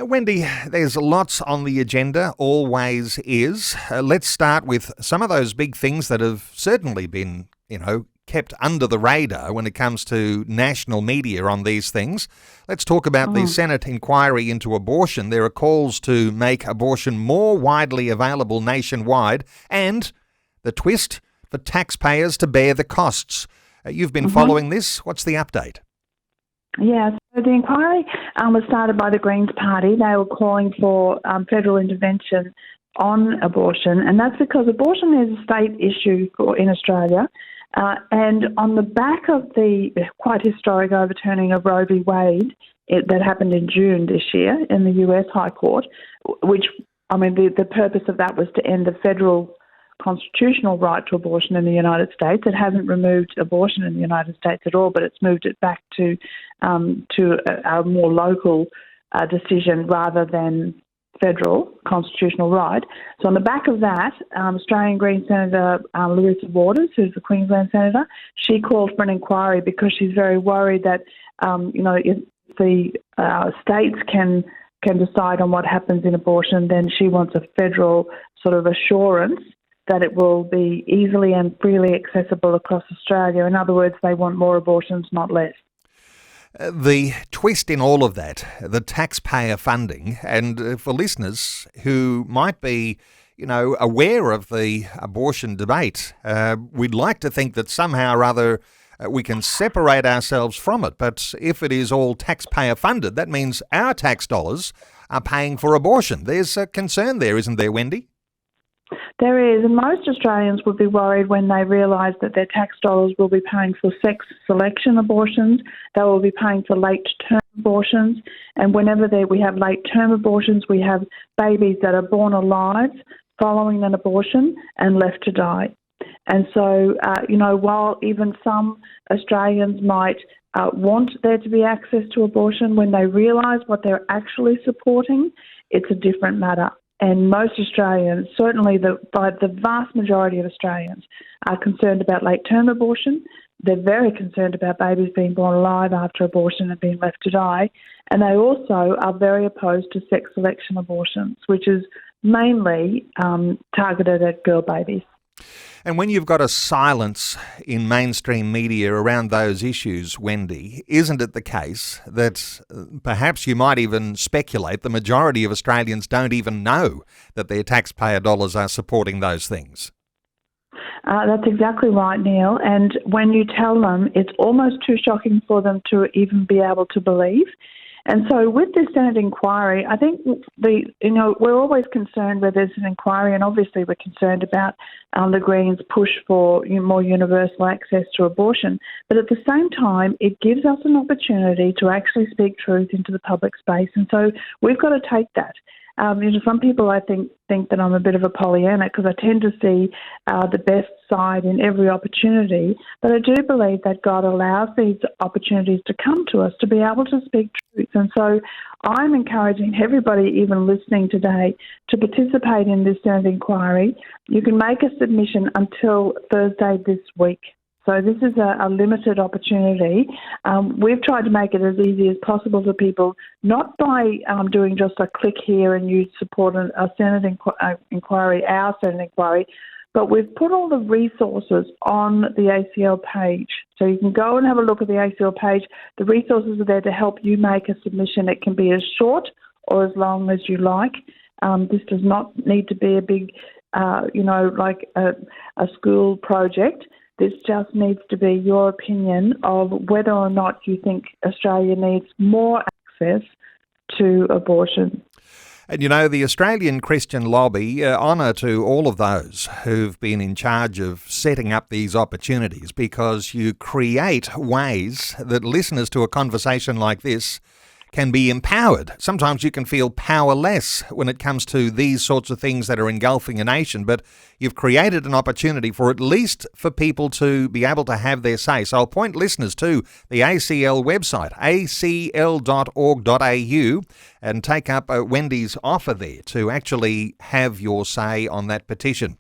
Wendy, there's lots on the agenda, always is. Let's start with some of those big things that have certainly been, kept under the radar when it comes to national media on these things. Let's talk about the Senate inquiry into abortion. There are calls to make abortion more widely available nationwide and the twist for taxpayers to bear the costs. You've been following this. What's the update? Yeah, so the inquiry was started by the Greens Party. They were calling for federal intervention on abortion, and that's because abortion is a state issue in Australia. And on the back of the quite historic overturning of Roe v. Wade that happened in June this year in the US High Court, which, the purpose of that was to end the federal constitutional right to abortion in the United States. It hasn't removed abortion in the United States at all, but it's moved it back to a more local decision rather than federal constitutional right. So on the back of that, Australian Green Senator Larissa Waters, who's the Queensland Senator, she called for an inquiry because she's very worried that, if the states can decide on what happens in abortion, then she wants a federal sort of assurance that it will be easily and freely accessible across Australia. In other words, they want more abortions, not less. The twist in all of that, the taxpayer funding, and for listeners who might be, aware of the abortion debate, we'd like to think that somehow or other we can separate ourselves from it. But if it is all taxpayer funded, that means our tax dollars are paying for abortion. There's a concern there, isn't there, Wendy? There is, and most Australians would be worried when they realise that their tax dollars will be paying for sex selection abortions, they will be paying for late-term abortions, and whenever we have late-term abortions, we have babies that are born alive following an abortion and left to die. And so, while even some Australians might want there to be access to abortion, when they realise what they're actually supporting, it's a different matter. And most Australians, certainly the vast majority of Australians, are concerned about late-term abortion. They're very concerned about babies being born alive after abortion and being left to die. And they also are very opposed to sex selection abortions, which is mainly targeted at girl babies. And when you've got a silence in mainstream media around those issues, Wendy, isn't it the case that perhaps you might even speculate the majority of Australians don't even know that their taxpayer dollars are supporting those things? That's exactly right, Neil. And when you tell them, it's almost too shocking for them to even be able to believe. And so with this Senate inquiry, I think we're always concerned where there's an inquiry, and obviously we're concerned about the Greens' push for more universal access to abortion. But at the same time, it gives us an opportunity to actually speak truth into the public space. And so we've got to take that. Some people, I think that I'm a bit of a Pollyanna because I tend to see the best side in every opportunity. But I do believe that God allows these opportunities to come to us to be able to speak truth. And so I'm encouraging everybody, even listening today, to participate in this Senate inquiry. You can make a submission until Thursday this week. So this is a limited opportunity. We've tried to make it as easy as possible for people, not by doing just a click here and you support a Senate inquiry, our Senate inquiry, but we've put all the resources on the ACL page. So you can go and have a look at the ACL page. The resources are there to help you make a submission. It can be as short or as long as you like. This does not need to be a big, like a school project. This just needs to be your opinion of whether or not you think Australia needs more access to abortion. And the Australian Christian Lobby, honour to all of those who've been in charge of setting up these opportunities, because you create ways that listeners to a conversation like this can be empowered. Sometimes you can feel powerless when it comes to these sorts of things that are engulfing a nation, but you've created an opportunity for at least for people to be able to have their say. So I'll point listeners to the ACL website, acl.org.au, and take up Wendy's offer there to actually have your say on that petition.